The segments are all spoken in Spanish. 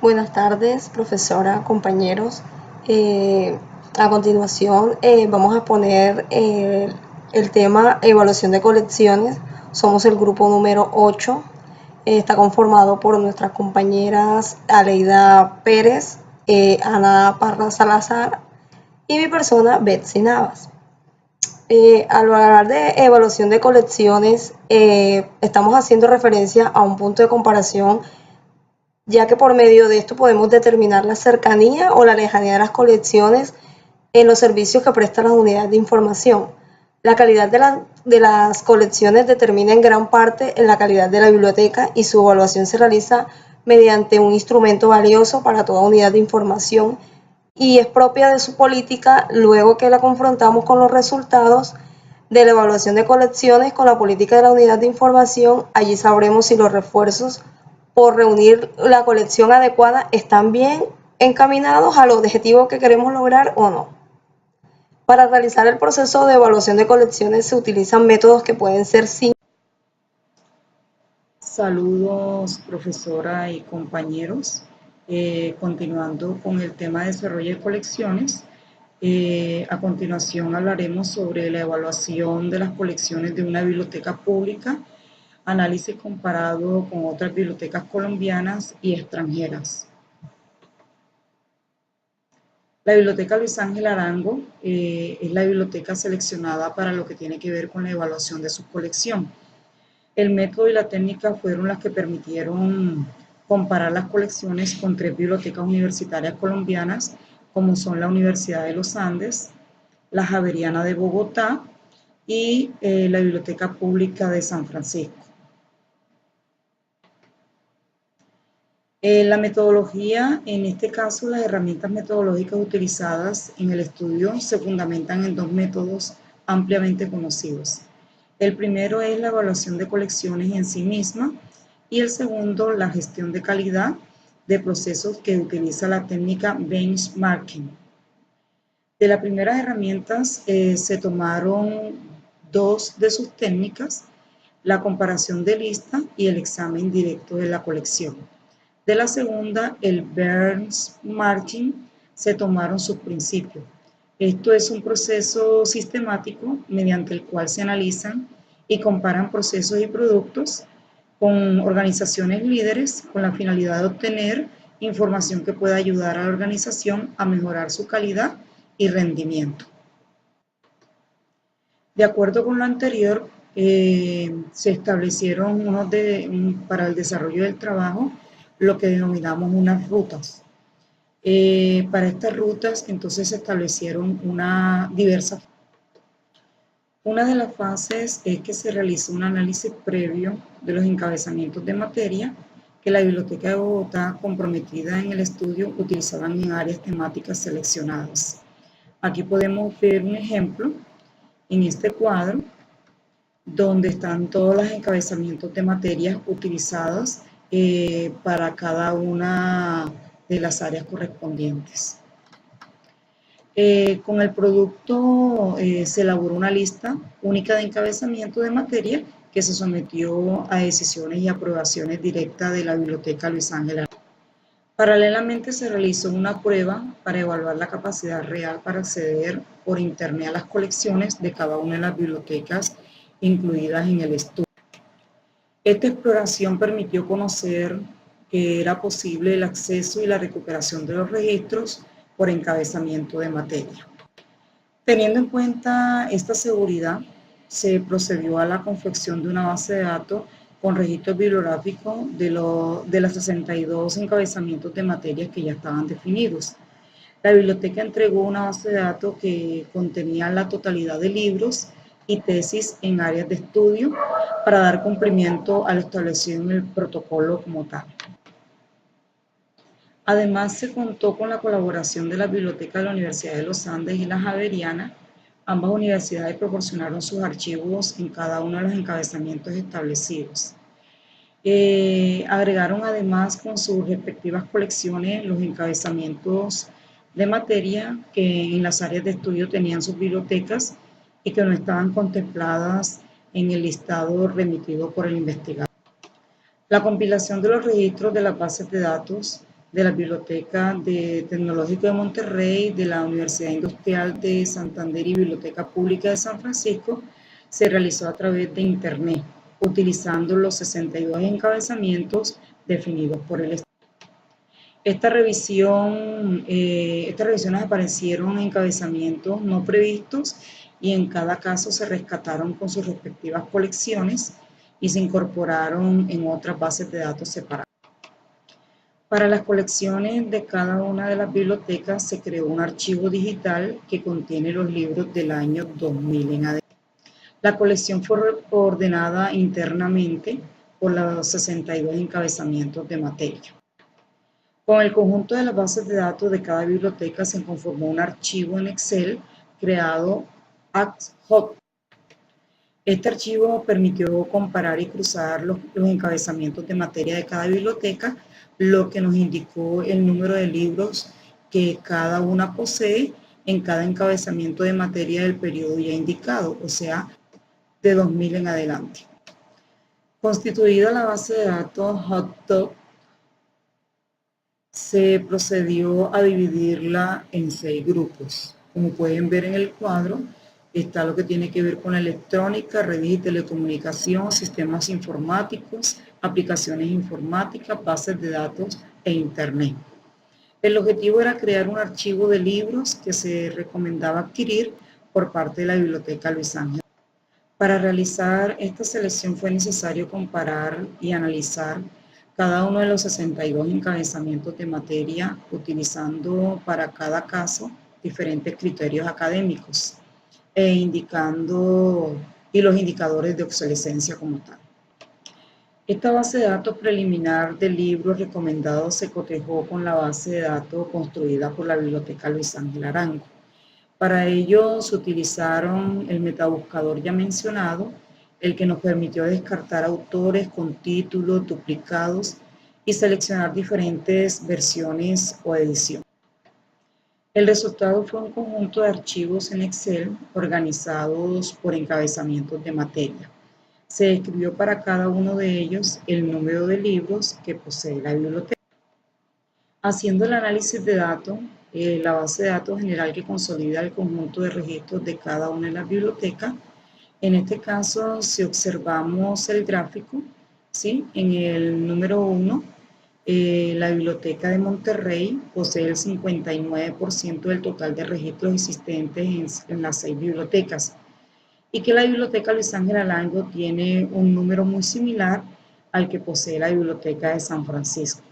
Buenas tardes, profesora, compañeros. Eh, a continuación, vamos a poner el tema evaluación de colecciones. Somos el grupo número 8. Está conformado por nuestras compañeras Aleida Pérez, Ana Parra Salazar y mi persona, Betsy Navas. Al hablar de evaluación de colecciones, estamos haciendo referencia a un punto de comparación, ya que por medio de esto podemos determinar la cercanía o la lejanía de las colecciones en los servicios que prestan las unidades de información. La calidad de las colecciones determina en gran parte en la calidad de la biblioteca, y su evaluación se realiza mediante un instrumento valioso para toda unidad de información y es propia de su política. Luego que la confrontamos con los resultados de la evaluación de colecciones con la política de la unidad de información, allí sabremos si los refuerzos por reunir la colección adecuada están bien encaminados al objetivo que queremos lograr o no. Para realizar el proceso de evaluación de colecciones se utilizan métodos que pueden ser simples. Saludos, profesora y compañeros. Continuando con el tema de desarrollo de colecciones, a continuación hablaremos sobre la evaluación de las colecciones de una biblioteca pública, análisis comparado con otras bibliotecas colombianas y extranjeras. La Biblioteca Luis Ángel Arango es la biblioteca seleccionada para lo que tiene que ver con la evaluación de su colección. El método y la técnica fueron las que permitieron comparar las colecciones con 3 bibliotecas universitarias colombianas, como son la Universidad de los Andes, la Javeriana de Bogotá y la Biblioteca Pública de San Francisco. La metodología, en este caso, las herramientas metodológicas utilizadas en el estudio se fundamentan en 2 métodos ampliamente conocidos. El primero es la evaluación de colecciones en sí misma y el segundo, la gestión de calidad de procesos, que utiliza la técnica benchmarking. De las primeras herramientas se tomaron 2 de sus técnicas: la comparación de lista y el examen directo de la colección. De la segunda, el benchmarking, se tomaron sus principios. Esto es un proceso sistemático mediante el cual se analizan y comparan procesos y productos con organizaciones líderes con la finalidad de obtener información que pueda ayudar a la organización a mejorar su calidad y rendimiento. De acuerdo con lo anterior, se establecieron para el desarrollo del trabajo lo que denominamos unas rutas. Para estas rutas, entonces, se establecieron diversas. Una de las fases es que se realizó un análisis previo de los encabezamientos de materia que la Biblioteca de Bogotá, comprometida en el estudio, utilizaban en áreas temáticas seleccionadas. Aquí podemos ver un ejemplo en este cuadro, donde están todos los encabezamientos de materias utilizadas para cada una de las áreas correspondientes. Con el producto se elaboró una lista única de encabezamiento de materia que se sometió a decisiones y aprobaciones directas de la Biblioteca Luis Ángel Arango. Paralelamente se realizó una prueba para evaluar la capacidad real para acceder por internet a las colecciones de cada una de las bibliotecas incluidas en el estudio. Esta exploración permitió conocer que era posible el acceso y la recuperación de los registros por encabezamiento de materia. Teniendo en cuenta esta seguridad, se procedió a la confección de una base de datos con registros bibliográficos de las 62 encabezamientos de materias que ya estaban definidos. La biblioteca entregó una base de datos que contenía la totalidad de libros y tesis en áreas de estudio para dar cumplimiento a lo establecido en el protocolo como tal. Además, se contó con la colaboración de la Biblioteca de la Universidad de los Andes y la Javeriana. Ambas universidades proporcionaron sus archivos en cada uno de los encabezamientos establecidos. Agregaron además con sus respectivas colecciones los encabezamientos de materia que en las áreas de estudio tenían sus bibliotecas y que no estaban contempladas en el listado remitido por el investigador. La compilación de los registros de las bases de datos de la Biblioteca Tecnológica de Monterrey, de la Universidad Industrial de Santander y Biblioteca Pública de San Francisco, se realizó a través de Internet, utilizando los 62 encabezamientos definidos por el Estado. Estas revisiones aparecieron en encabezamientos no previstos y en cada caso se rescataron con sus respectivas colecciones y se incorporaron en otras bases de datos separadas. Para las colecciones de cada una de las bibliotecas se creó un archivo digital que contiene los libros del año 2000 en adelante. La colección fue ordenada internamente por los 62 encabezamientos de materia. Con el conjunto de las bases de datos de cada biblioteca se conformó un archivo en Excel creado ad hoc. Este archivo permitió comparar y cruzar los encabezamientos de materia de cada biblioteca, lo que nos indicó el número de libros que cada una posee en cada encabezamiento de materia del periodo ya indicado, o sea, de 2000 en adelante. Constituida la base de datos HotDoc, se procedió a dividirla en 6 grupos. Como pueden ver en el cuadro, está lo que tiene que ver con la electrónica, redes y telecomunicación, sistemas informáticos, aplicaciones informáticas, bases de datos e Internet. El objetivo era crear un archivo de libros que se recomendaba adquirir por parte de la Biblioteca Luis Ángel. Para realizar esta selección fue necesario comparar y analizar cada uno de los 62 encabezamientos de materia, utilizando para cada caso diferentes criterios académicos y los indicadores de obsolescencia como tal. Esta base de datos preliminar de libros recomendados se cotejó con la base de datos construida por la Biblioteca Luis Ángel Arango. Para ello se utilizaron el metabuscador ya mencionado, el que nos permitió descartar autores con títulos duplicados y seleccionar diferentes versiones o edición. El resultado fue un conjunto de archivos en Excel organizados por encabezamientos de materia. Se describió para cada uno de ellos el número de libros que posee la biblioteca. Haciendo el análisis de datos, la base de datos general que consolida el conjunto de registros de cada una de las bibliotecas. En este caso, si observamos el gráfico, ¿sí? En el número 1, la Biblioteca de Monterrey posee el 59% del total de registros existentes en las 6 bibliotecas, y que la Biblioteca Luis Ángel Arango tiene un número muy similar al que posee la Biblioteca de San Francisco.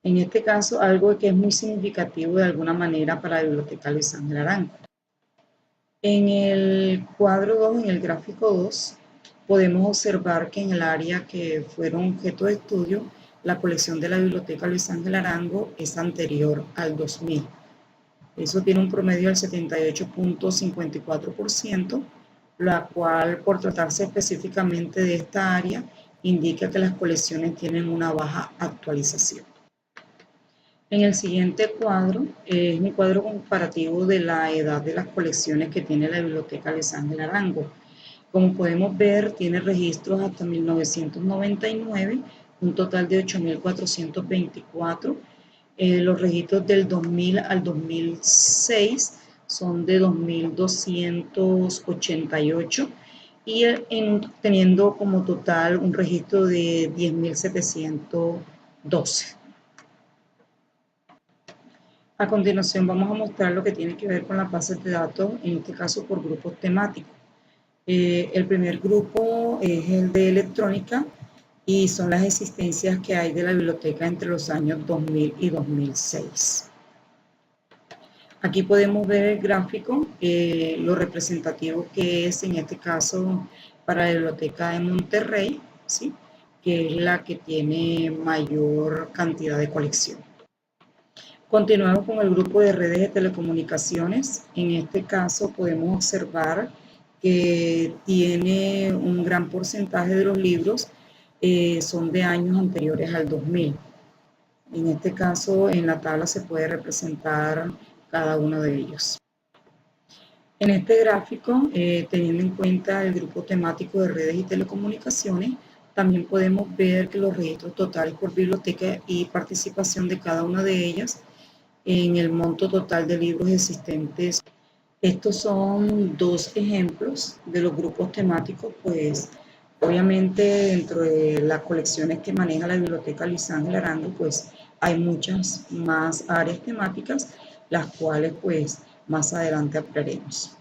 En este caso, algo que es muy significativo de alguna manera para la Biblioteca Luis Ángel Arango. En el cuadro 2, en el gráfico 2, podemos observar que en el área que fueron objeto de estudio, la colección de la Biblioteca Luis Ángel Arango es anterior al 2000. Eso tiene un promedio del 78.54%, la cual, por tratarse específicamente de esta área, indica que las colecciones tienen una baja actualización. En el siguiente cuadro es un cuadro comparativo de la edad de las colecciones que tiene la Biblioteca Luis Ángel Arango. Como podemos ver, tiene registros hasta 1999, un total de 8.424. Los registros del 2000 al 2006 son de 2.288 y teniendo como total un registro de 10.712. A continuación vamos a mostrar lo que tiene que ver con las bases de datos, en este caso por grupos temáticos. El primer grupo es el de electrónica y son las existencias que hay de la biblioteca entre los años 2000 y 2006. Aquí podemos ver el gráfico, lo representativo que es en este caso para la Biblioteca de Monterrey, ¿sí? Que es la que tiene mayor cantidad de colección. Continuamos con el grupo de redes de telecomunicaciones. En este caso podemos observar que tiene un gran porcentaje de los libros son de años anteriores al 2000. En este caso, en la tabla se puede representar cada uno de ellos. En este gráfico, teniendo en cuenta el grupo temático de redes y telecomunicaciones, También podemos ver que los registros totales por biblioteca y participación de cada una de ellas en el monto total de libros existentes. Estos son dos ejemplos de los grupos temáticos, pues obviamente dentro de las colecciones que maneja la Biblioteca Luis Ángel Arango, pues hay muchas más áreas temáticas, las cuales pues más adelante hablaremos.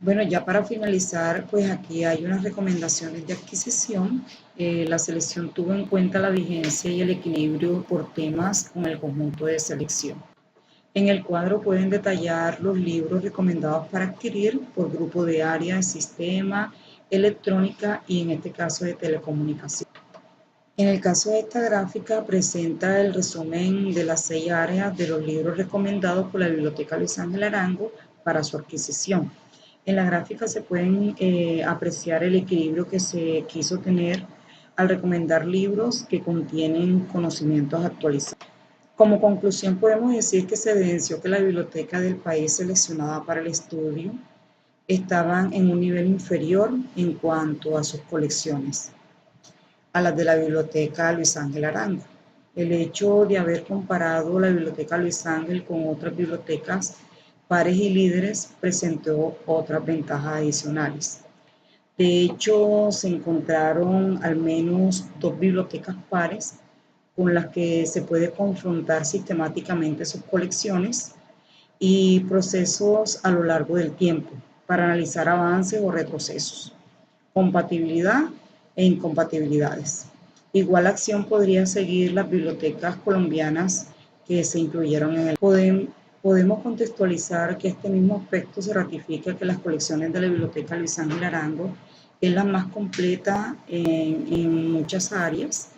Bueno, ya para finalizar, pues aquí hay unas recomendaciones de adquisición. La selección tuvo en cuenta la vigencia y el equilibrio por temas con el conjunto de selección. En el cuadro pueden detallar los libros recomendados para adquirir por grupo de área de sistema, electrónica y en este caso de telecomunicación. En el caso de esta gráfica presenta el resumen de las 6 áreas de los libros recomendados por la Biblioteca Luis Ángel Arango para su adquisición. En la gráfica se pueden apreciar el equilibrio que se quiso tener al recomendar libros que contienen conocimientos actualizados. Como conclusión podemos decir que se evidenció que la biblioteca del país seleccionada para el estudio estaban en un nivel inferior en cuanto a sus colecciones a las de la Biblioteca Luis Ángel Arango. El hecho de haber comparado la Biblioteca Luis Ángel con otras bibliotecas pares y líderes presentó otras ventajas adicionales. De hecho, se encontraron al menos 2 bibliotecas pares con las que se puede confrontar sistemáticamente sus colecciones y procesos a lo largo del tiempo para analizar avances o retrocesos, compatibilidad e incompatibilidades. Igual acción podría seguir las bibliotecas colombianas que se incluyeron en el. Podemos contextualizar que este mismo aspecto se ratifica que las colecciones de la Biblioteca Luis Ángel Arango es la más completa en muchas áreas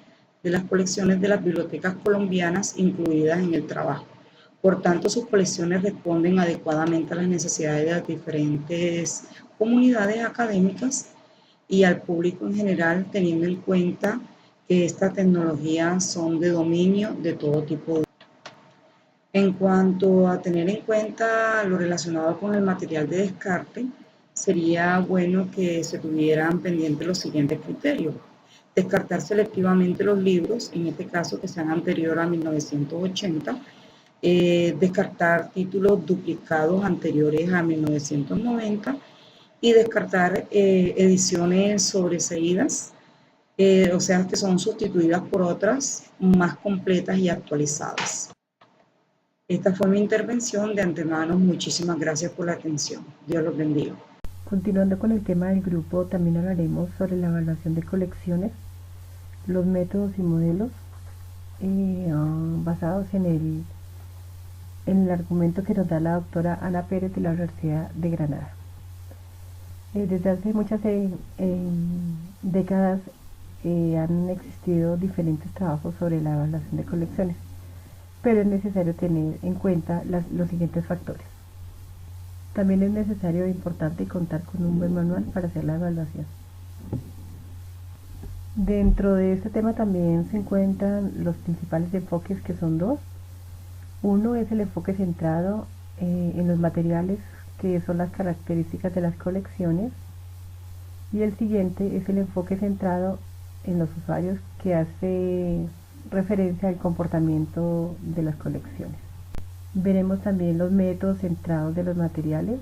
de las colecciones de las bibliotecas colombianas incluidas en el trabajo. Por tanto, sus colecciones responden adecuadamente a las necesidades de las diferentes comunidades académicas y al público en general, teniendo en cuenta que estas tecnologías son de dominio de todo tipo de. En cuanto a tener en cuenta lo relacionado con el material de descarte, sería bueno que se tuvieran pendientes los siguientes criterios. Descartar selectivamente los libros, en este caso que sean anteriores a 1980, descartar títulos duplicados anteriores a 1990 y descartar ediciones sobreseídas, o sea que son sustituidas por otras más completas y actualizadas. Esta fue mi intervención. De antemano, muchísimas gracias por la atención. Dios los bendiga. Continuando con el tema del grupo, también hablaremos sobre la evaluación de colecciones, los métodos y modelos basados en el argumento que nos da la doctora Ana Pérez de la Universidad de Granada. Desde hace muchas décadas han existido diferentes trabajos sobre la evaluación de colecciones, pero es necesario tener en cuenta los siguientes factores. También es necesario e importante contar con un buen manual para hacer la evaluación. Dentro de este tema también se encuentran los principales enfoques, que son dos. Uno es el enfoque centrado en los materiales, que son las características de las colecciones, y el siguiente es el enfoque centrado en los usuarios, que hace referencia al comportamiento de las colecciones. Veremos también los métodos centrados de los materiales,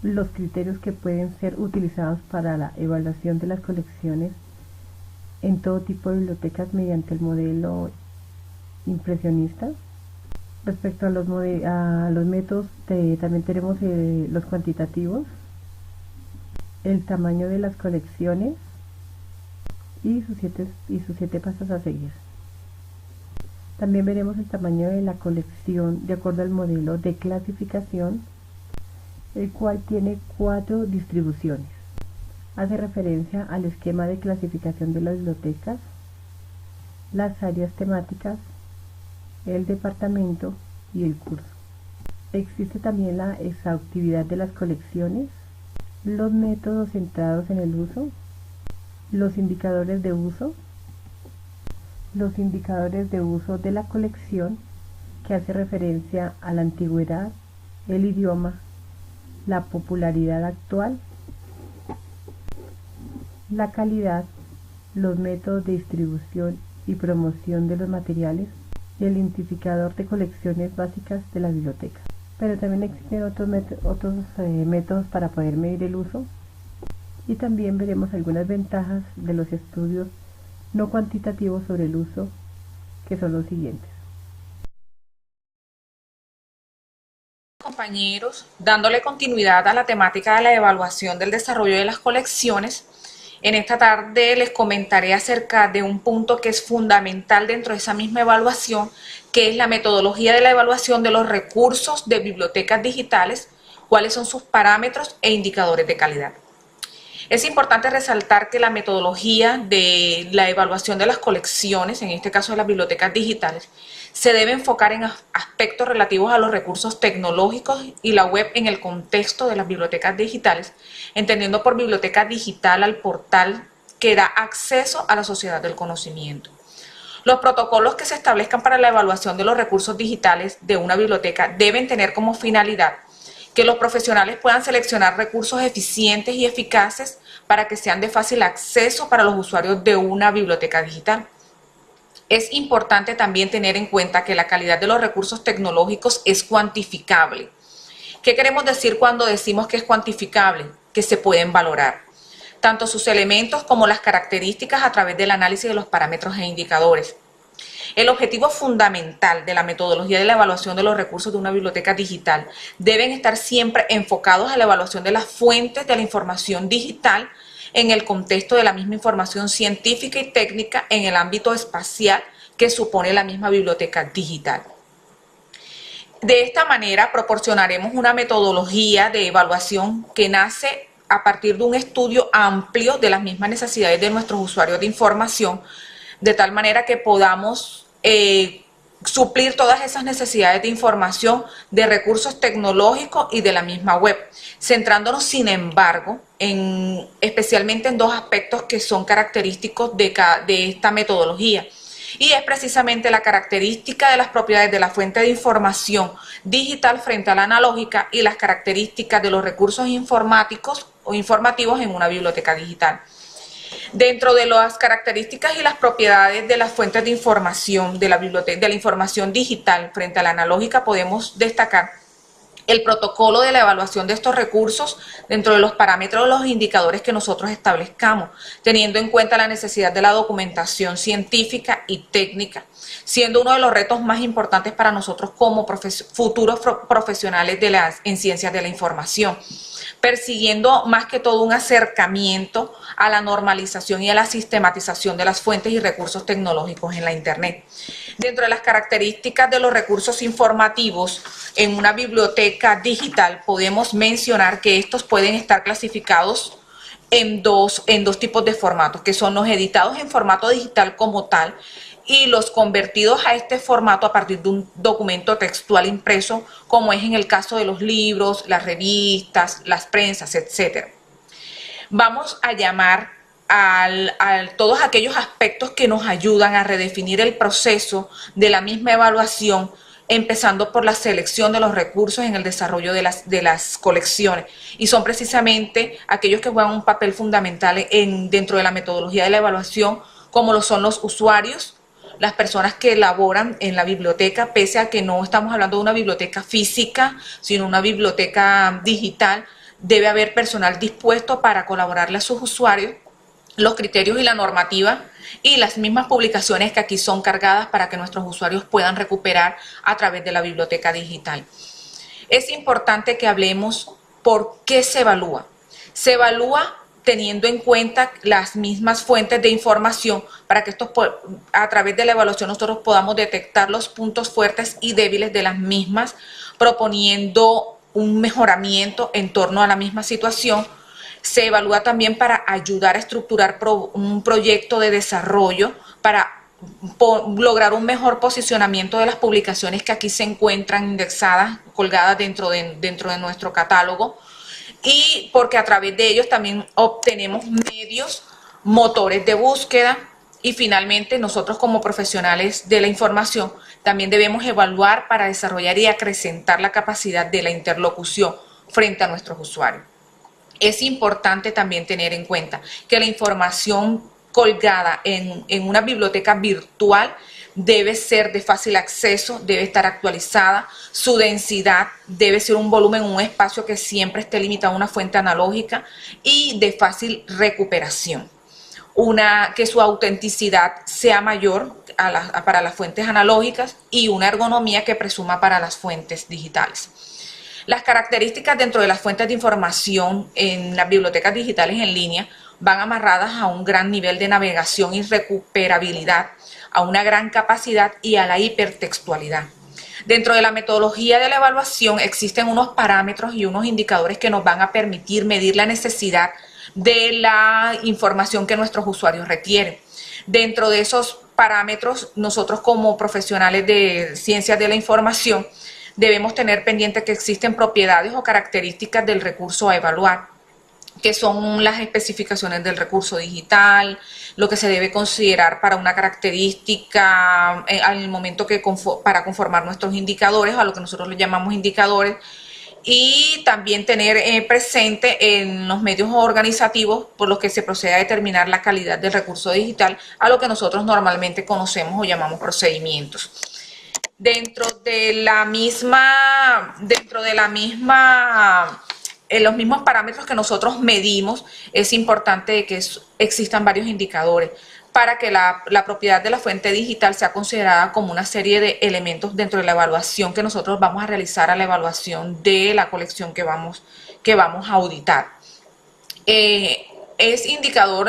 los criterios que pueden ser utilizados para la evaluación de las colecciones en todo tipo de bibliotecas mediante el modelo impresionista. Respecto a los métodos, también tenemos los cuantitativos, el tamaño de las colecciones y sus siete pasos a seguir. También veremos el tamaño de la colección de acuerdo al modelo de clasificación, el cual tiene 4 distribuciones. Hace referencia al esquema de clasificación de las bibliotecas, las áreas temáticas, el departamento y el curso. Existe también la exhaustividad de las colecciones, los métodos centrados en el uso, los indicadores de uso de la colección, que hace referencia a la antigüedad, el idioma, la popularidad actual la calidad, los métodos de distribución y promoción de los materiales y el identificador de colecciones básicas de la biblioteca. Pero también existen otros métodos para poder medir el uso, y también veremos algunas ventajas de los estudios no cuantitativos sobre el uso, que son los siguientes. Compañeros, dándole continuidad a la temática de la evaluación del desarrollo de las colecciones, en esta tarde les comentaré acerca de un punto que es fundamental dentro de esa misma evaluación, que es la metodología de la evaluación de los recursos de bibliotecas digitales, cuáles son sus parámetros e indicadores de calidad. Es importante resaltar que la metodología de la evaluación de las colecciones, en este caso de las bibliotecas digitales, se debe enfocar en aspectos relativos a los recursos tecnológicos y la web en el contexto de las bibliotecas digitales, entendiendo por biblioteca digital al portal que da acceso a la sociedad del conocimiento. Los protocolos que se establezcan para la evaluación de los recursos digitales de una biblioteca deben tener como finalidad que los profesionales puedan seleccionar recursos eficientes y eficaces para que sean de fácil acceso para los usuarios de una biblioteca digital. Es importante también tener en cuenta que la calidad de los recursos tecnológicos es cuantificable. ¿Qué queremos decir cuando decimos que es cuantificable? Que se pueden valorar tanto sus elementos como las características a través del análisis de los parámetros e indicadores. El objetivo fundamental de la metodología de la evaluación de los recursos de una biblioteca digital deben estar siempre enfocados a la evaluación de las fuentes de la información digital en el contexto de la misma información científica y técnica en el ámbito espacial que supone la misma biblioteca digital. De esta manera proporcionaremos una metodología de evaluación que nace a partir de un estudio amplio de las mismas necesidades de nuestros usuarios de información, de tal manera que podamos suplir todas esas necesidades de información, de recursos tecnológicos y de la misma web, centrándonos sin embargo especialmente en dos aspectos que son característicos de esta metodología, y es precisamente la característica de las propiedades de la fuente de información digital frente a la analógica y las características de los recursos informáticos o informativos en una biblioteca digital. Dentro de las características y las propiedades de las fuentes de información de la biblioteca, de la información digital frente a la analógica, podemos destacar el protocolo de la evaluación de estos recursos dentro de los parámetros de los indicadores que nosotros establezcamos, teniendo en cuenta la necesidad de la documentación científica y técnica, siendo uno de los retos más importantes para nosotros como futuros profesionales en ciencias de la información, persiguiendo más que todo un acercamiento a la normalización y a la sistematización de las fuentes y recursos tecnológicos en la Internet. Dentro de las características de los recursos informativos en una biblioteca digital, podemos mencionar que estos pueden estar clasificados en dos tipos de formatos, que son los editados en formato digital como tal y los convertidos a este formato a partir de un documento textual impreso, como es en el caso de los libros, las revistas, las prensas, etc. Vamos a llamar a todos aquellos aspectos que nos ayudan a redefinir el proceso de la misma evaluación, empezando por la selección de los recursos en el desarrollo de las colecciones, y son precisamente aquellos que juegan un papel fundamental dentro de la metodología de la evaluación, como lo son los usuarios, las personas que laboran en la biblioteca, pese a que no estamos hablando de una biblioteca física, sino una biblioteca digital. Debe haber personal dispuesto para colaborarle a sus usuarios, los criterios y la normativa y las mismas publicaciones que aquí son cargadas para que nuestros usuarios puedan recuperar a través de la biblioteca digital. Es importante que hablemos por qué se evalúa. Se evalúa teniendo en cuenta las mismas fuentes de información para que a través de la evaluación nosotros podamos detectar los puntos fuertes y débiles de las mismas, proponiendo un mejoramiento en torno a la misma situación. Se evalúa también para ayudar a estructurar un proyecto de desarrollo para lograr un mejor posicionamiento de las publicaciones que aquí se encuentran indexadas, colgadas dentro de nuestro catálogo, y porque a través de ellos también obtenemos medios, motores de búsqueda, y finalmente nosotros como profesionales de la información también debemos evaluar para desarrollar y acrecentar la capacidad de la interlocución frente a nuestros usuarios. es importante también tener en cuenta que la información colgada en una biblioteca virtual debe ser de fácil acceso, debe estar actualizada, su densidad debe ser un volumen, un espacio que siempre esté limitado a una fuente analógica y de fácil recuperación. Que su autenticidad sea mayor para las fuentes analógicas y una ergonomía que presuma para las fuentes digitales. Las características dentro de las fuentes de información en las bibliotecas digitales en línea van amarradas a un gran nivel de navegación y recuperabilidad, a una gran capacidad y a la hipertextualidad. Dentro de la metodología de la evaluación existen unos parámetros y unos indicadores que nos van a permitir medir la necesidad de la información que nuestros usuarios requieren. Dentro de esos parámetros, nosotros como profesionales de ciencias de la información debemos tener pendiente que existen propiedades o características del recurso a evaluar, que son las especificaciones del recurso digital, lo que se debe considerar para una característica al momento para conformar nuestros indicadores, a lo que nosotros le llamamos indicadores, y también tener presente en los medios organizativos por los que se procede a determinar la calidad del recurso digital, a lo que nosotros normalmente conocemos o llamamos procedimientos. En los mismos parámetros que nosotros medimos, es importante que existan varios indicadores para que la propiedad de la fuente digital sea considerada como una serie de elementos dentro de la evaluación que nosotros vamos a realizar a la evaluación de la colección que vamos a auditar. Es indicado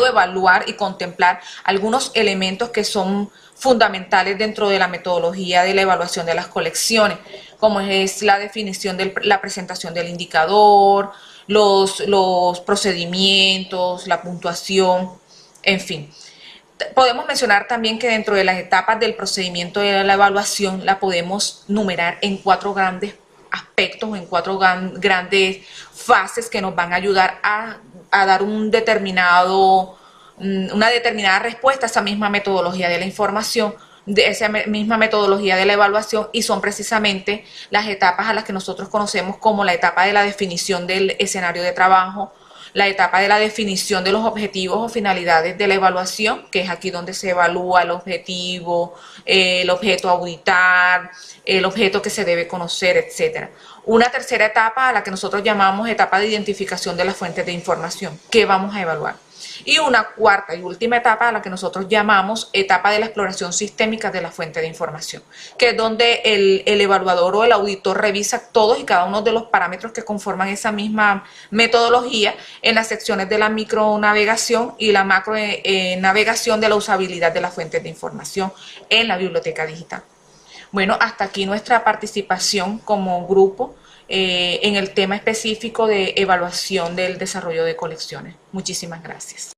evaluar y contemplar algunos elementos que son fundamentales dentro de la metodología de la evaluación de las colecciones, como es la definición de la presentación del indicador, los procedimientos, la puntuación, en fin. Podemos mencionar también que dentro de las etapas del procedimiento de la evaluación la podemos numerar en 4 grandes aspectos, en 4 grandes fases que nos van a ayudar a dar una determinada respuesta a esa misma metodología de la información, de esa misma metodología de la evaluación, y son precisamente las etapas a las que nosotros conocemos como la etapa de la definición del escenario de trabajo, la etapa de la definición de los objetivos o finalidades de la evaluación, que es aquí donde se evalúa el objetivo, el objeto a auditar, el objeto que se debe conocer, etc. Una tercera etapa a la que nosotros llamamos etapa de identificación de las fuentes de información, que vamos a evaluar. Y una cuarta y última etapa a la que nosotros llamamos etapa de la exploración sistémica de la fuente de información, que es donde el evaluador o el auditor revisa todos y cada uno de los parámetros que conforman esa misma metodología en las secciones de la micronavegación y la macronavegación de la usabilidad de las fuentes de información en la biblioteca digital. Bueno, hasta aquí nuestra participación como grupo en el tema específico de evaluación del desarrollo de colecciones. Muchísimas gracias.